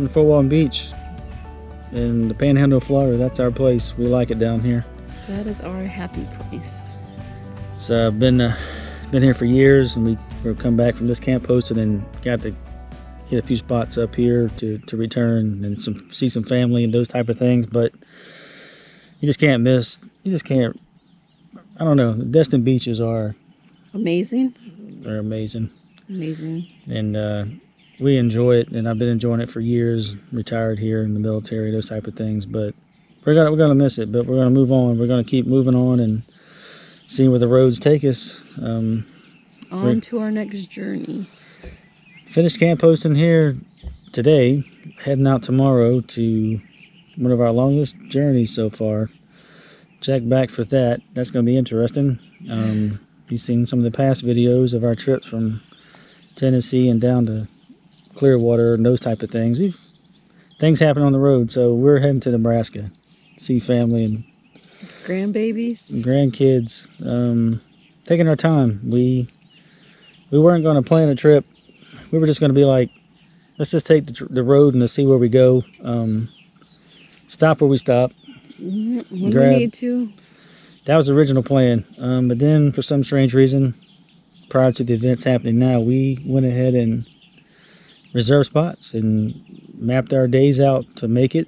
in Fort Walton Beach in the Panhandle of Florida. That's our place. We like it down here. That is our happy place. It's been here for years, and we've come back from this camp posted and got to hit a few spots up here to return and see some family and those type of things. But you just can't miss. You just can't. I don't know. Destin beaches are amazing. They're amazing. Amazing. And we enjoy it, and I've been enjoying it for years. Retired here in the military, those type of things. But we're gonna miss it. But we're gonna move on. We're gonna keep moving on and see where the roads take us. On to our next journey. Finished camp posting here today. Heading out tomorrow to one of our longest journeys so far. Check back for that. That's going to be interesting. You've seen some of the past videos of our trips from Tennessee and down to Clearwater and those type of things. Things happen on the road, so we're heading to Nebraska. See family and grandbabies, grandkids. Taking our time. We weren't going to plan a trip. We were just going to be like, let's just take the road and let's see where we go. Stop where we stop. When we need to. That was the original plan. But then for some strange reason, prior to the events happening now, we went ahead and reserved spots and mapped our days out to make it.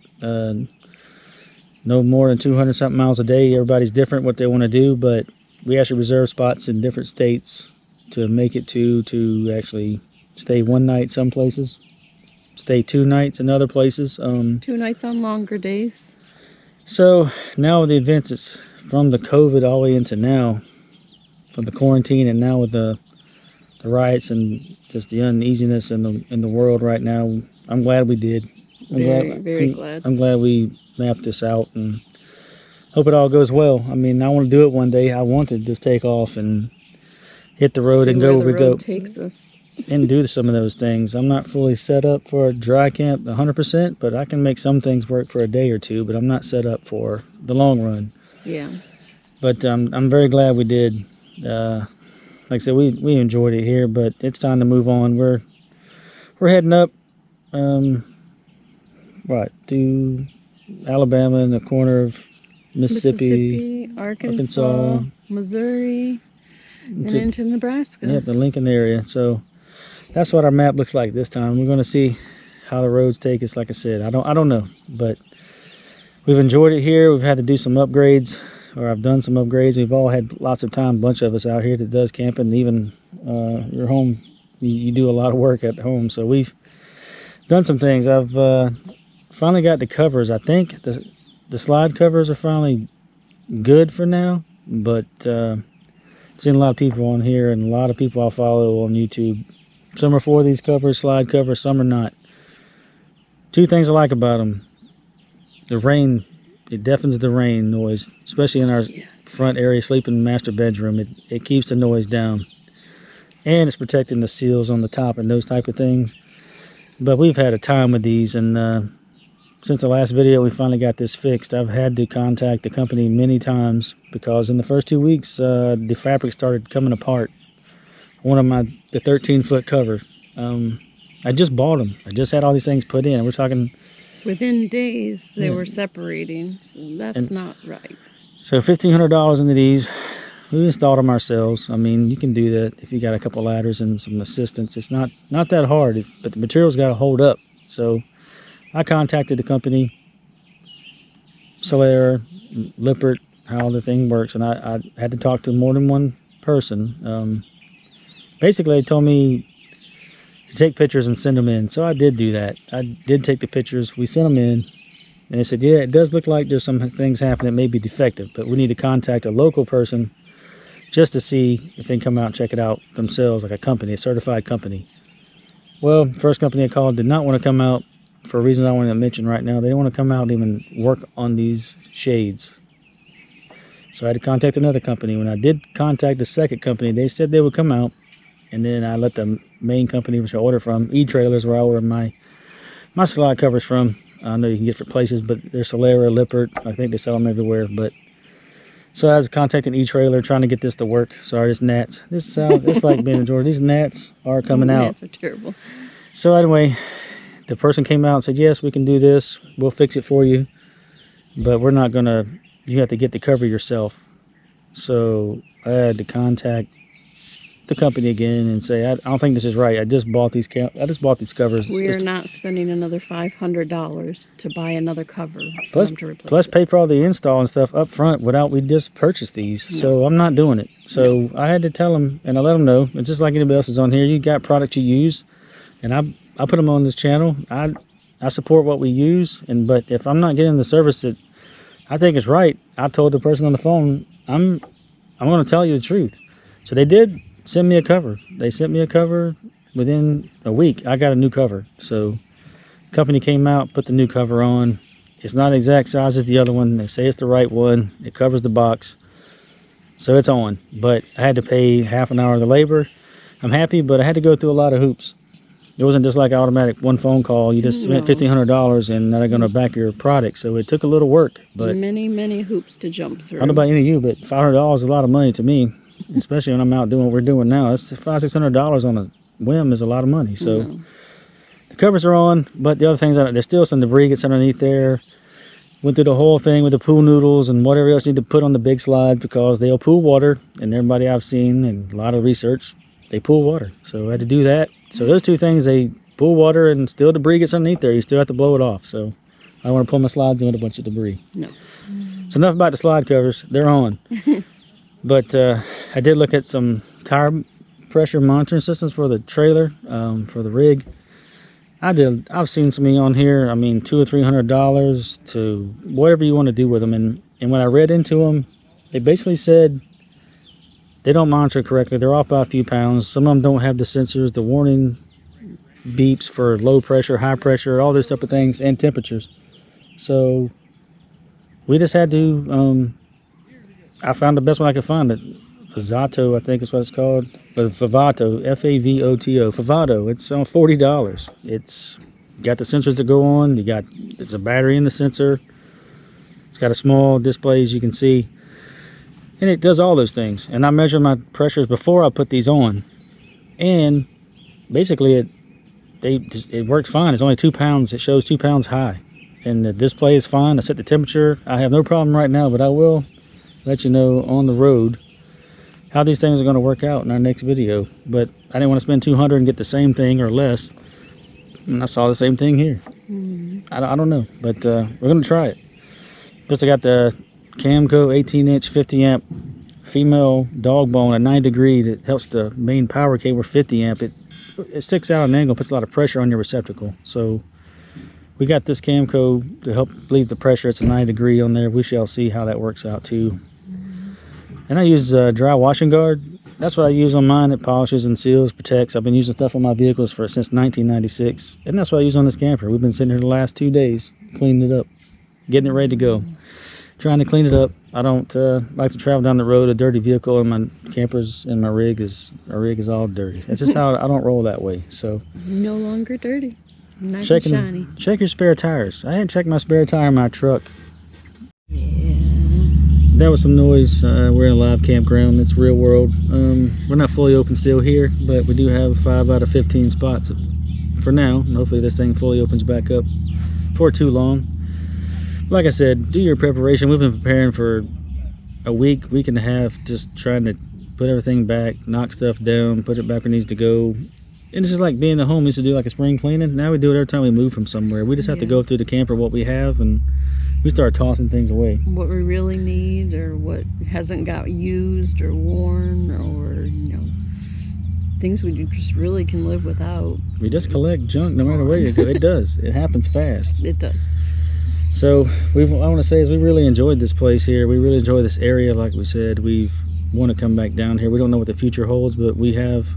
No more than 200 something miles a day. Everybody's different what they want to do, but we actually reserved spots in different states to make it to actually stay one night some places, stay 2 nights in other places. 2 nights on longer days. So now with the events, it's from the COVID all the way into now, from the quarantine, and now with the riots and just the uneasiness in the world right now. I'm glad we did. Very glad. I'm glad we mapped this out and hope it all goes well. I mean, I want to do it one day. I want to just take off and hit the road and go where we go. Takes us. And do some of those things. I'm not fully set up for a dry camp 100%, but I can make some things work for a day or two, but I'm not set up for the long run. Yeah. But I'm very glad we did. Like I said, we enjoyed it here, but it's time to move on. We're heading up to Alabama in the corner of Mississippi, Arkansas, Missouri, and into Nebraska. Yeah, the Lincoln area. So that's what our map looks like this time. We're going to see how the roads take us. Like I said, I don't know, but we've enjoyed it here. We've had to do some upgrades, or I've done some upgrades. We've all had lots of time, a bunch of us out here that does camping. Even your home, you do a lot of work at home. So we've done some things. I've finally got the covers. I think the slide covers are finally good for now, but seen a lot of people on here and a lot of people I follow on YouTube. Some are for these covers, slide covers, some are not. 2 things I like about them. The rain, it deafens the rain noise, especially in our front area, sleeping master bedroom. It keeps the noise down. And it's protecting the seals on the top and those type of things. But we've had a time with these, and since the last video we finally got this fixed. I've had to contact the company many times because in the first 2 weeks the fabric started coming apart. One of the 13-foot cover. I just bought them. I just had all these things put in. We're talking within days they were separating, so that's not right. So $1,500 into these. We installed them ourselves. I mean, you can do that if you got a couple ladders and some assistance. It's not that hard, but the material's got to hold up. So I contacted the company, Solera, Lippert, how the thing works, and I had to talk to more than one person. Basically, they told me to take pictures and send them in, so I did do that. I did take the pictures. We sent them in, and they said, yeah, it does look like there's some things happening that may be defective, but we need to contact a local person just to see if they can come out and check it out themselves, like a company, a certified company. Well, the first company I called did not want to come out for reasons I don't want to mention right now. They didn't want to come out and even work on these shades. So I had to contact another company. When I did contact the second company, they said they would come out, and then I let the main company, which I order from, E-Trailers, where I order my slide covers from. I know you can get for places, but they're Solera, Lippert. I think they sell them everywhere. But so I was contacting E-Trailer, trying to get this to work. Sorry, it's gnats. It's like being in Georgia. These gnats are coming out. Gnats are terrible. So anyway, the person came out and said, yes, we can do this. We'll fix it for you. But we're not going to, you have to get the cover yourself. So I had to contact the company again and say, I don't think this is right. I just bought these covers. We are not spending another $500 to buy another cover for Plus, them to replace plus it. pay for all the install and stuff up front without we just purchased these. No. So I'm not doing it. So I had to tell them, and I let them know. It's just like anybody else is on here. You got product you use, and I put them on this channel. I support what we use, but if I'm not getting the service that I think is right, I told the person on the phone, I'm going to tell you the truth. So they did send me a cover. They sent me a cover within a week. I got a new cover. So company came out, put the new cover on. It's not exact size as the other one. They say it's the right one. It covers the box. So it's on. But I had to pay half an hour of the labor. I'm happy, but I had to go through a lot of hoops. It wasn't just like automatic one phone call. You just spent $1,500 and now they're going to back your product. So it took a little work. But many hoops to jump through. I don't know about any of you, but $500 is a lot of money to me, especially when I'm out doing what we're doing now. That's $500-$600 on a whim is a lot of money. So the covers are on, but the other things, there's still some debris gets underneath there. Went through the whole thing with the pool noodles and whatever else you need to put on the big slides because they'll pool water. And everybody I've seen and a lot of research, they pool water. So I had to do that. So those two things, they pool water and still debris gets underneath there. You still have to blow it off. So I don't want to pull my slides in with a bunch of debris. No. So enough about the slide covers. They're on. But I did look at some tire pressure monitoring systems for the trailer, for the rig. I've seen some on here. I mean, $200 or $300 to whatever you want to do with them. And when I read into them, they basically said they don't monitor correctly. They're off by a few pounds. Some of them don't have the sensors, the warning beeps for low pressure, high pressure, all those type of things, and temperatures. So we just had to, I found the best one I could find. Favato, I think is what it's called. But Favato, F-A-V-O-T-O, Favato. It's on $40. It's got the sensors that go on. It's a battery in the sensor. It's got a small display, as you can see. And it does all those things. And I measure my pressures before I put these on. And basically it works fine. It's only 2 pounds. It shows 2 pounds high. And the display is fine. I set the temperature. I have no problem right now, but I will let you know on the road how these things are going to work out in our next video. But I didn't want to spend $200 and get the same thing or less. And I saw the same thing here. I don't know, but we're going to try it. Plus I got the Camco 18-inch 50 amp female dog bone at 90 degree that helps the main power cable 50 amp. It sticks out at an angle, puts a lot of pressure on your receptacle. So we got this Camco to help relieve the pressure. It's a 90 degree on there. We shall see how that works out too. And I use dry washing guard. That's what I use on mine. It polishes and seals, protects. I've been using stuff on my vehicles since 1996. And that's what I use on this camper. We've been sitting here the last 2 days, cleaning it up, getting it ready to go. Trying to clean it up. I don't like to travel down the road a dirty vehicle, and my campers and my rig is all dirty. It's just how I don't roll that way. So no longer dirty. Nice and shiny. Check your spare tires. I hadn't checked my spare tire in my truck. Yeah. That was some noise. We're in a live campground. It's real world. We're not fully open still here, but we do have 5 out of 15 spots for now. Hopefully this thing fully opens back up for too long. Like I said, do your preparation. We've been preparing for a week and a half, just trying to put everything back, knock stuff down, put it back where it needs to go. And it's just like being at home. We used to do like a spring cleaning. Now we do it every time we move from somewhere. We just have to go through the camper, what we have, and we start tossing things away. What we really need, or what hasn't got used or worn, or things we just really can live without. We just collect junk no matter where you go. It does. It happens fast. It does. So I want to say is we really enjoyed this place here. We really enjoy this area. Like we said, we want to come back down here. We don't know what the future holds, but we have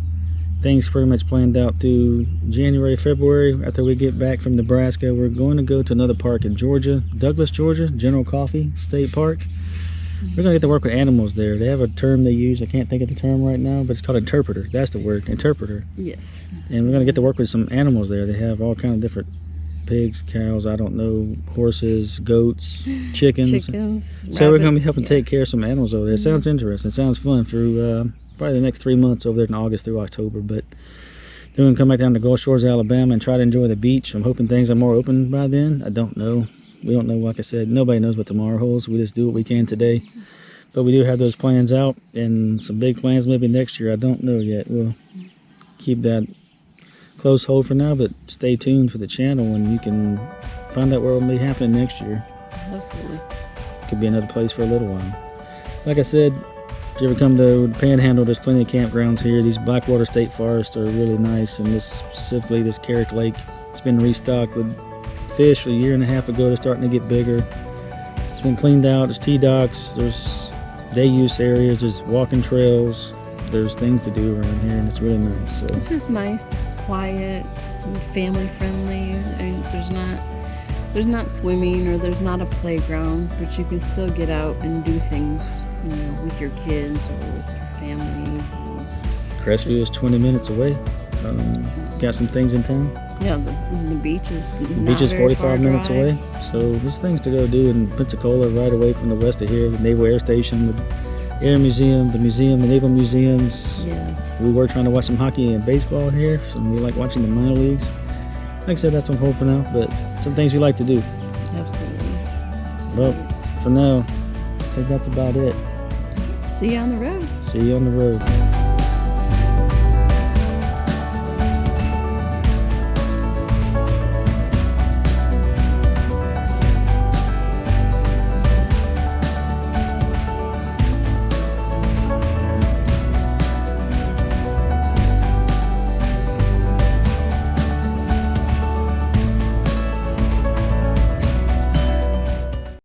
things pretty much planned out through January, February. After we get back from Nebraska, we're going to go to another park in Georgia, Douglas, Georgia, General Coffee State Park. We're going to get to work with animals there. They have a term they use. I can't think of the term right now, but it's called interpreter. That's the word, interpreter. Yes. And we're going to get to work with some animals there. They have all kinds of different pigs, cows, I don't know, horses, goats, chickens. So we're going to be helping take care of some animals over there. It sounds interesting. It sounds fun through probably the next 3 months over there in August through October. But Then we're gonna come back down to Gulf Shores, Alabama, and try to enjoy the beach. I'm hoping things are more open by then. I don't know. We don't know. Like I said, nobody knows what tomorrow holds. We just do what we can today. But we do have those plans out, and some big plans maybe next year. I don't know yet. We'll keep that close hold for now, but stay tuned for the channel, and you can find out what will be happening next year. Absolutely. Could be another place for a little while. Like I said, if you ever come to the Panhandle, there's plenty of campgrounds here. These Blackwater State Forests are really nice, and this specifically this Carrick Lake, it's been restocked with fish a year and a half ago. They're starting to get bigger. It's been cleaned out. There's T-docks, there's day use areas, there's walking trails, there's things to do around here, and it's really nice. So It's just nice, quiet, family friendly. I mean, there's not swimming or there's not a playground, but you can still get out and do things, with your kids or with your family. Crestview is 20 minutes away. Got some things in town. Yeah, the beach is The not beach is very 45 far minutes drive. away. So there's things to go do in Pensacola, right away from the west of here. The Naval Air Station, the Air Museum, the Naval Museums. Yes. We were trying to watch some hockey and baseball here, so we like watching the minor leagues. Like I said, that's on hold for now, but some things we like to do. Absolutely. Well, for now, I think that's about it. See you on the road. See you on the road.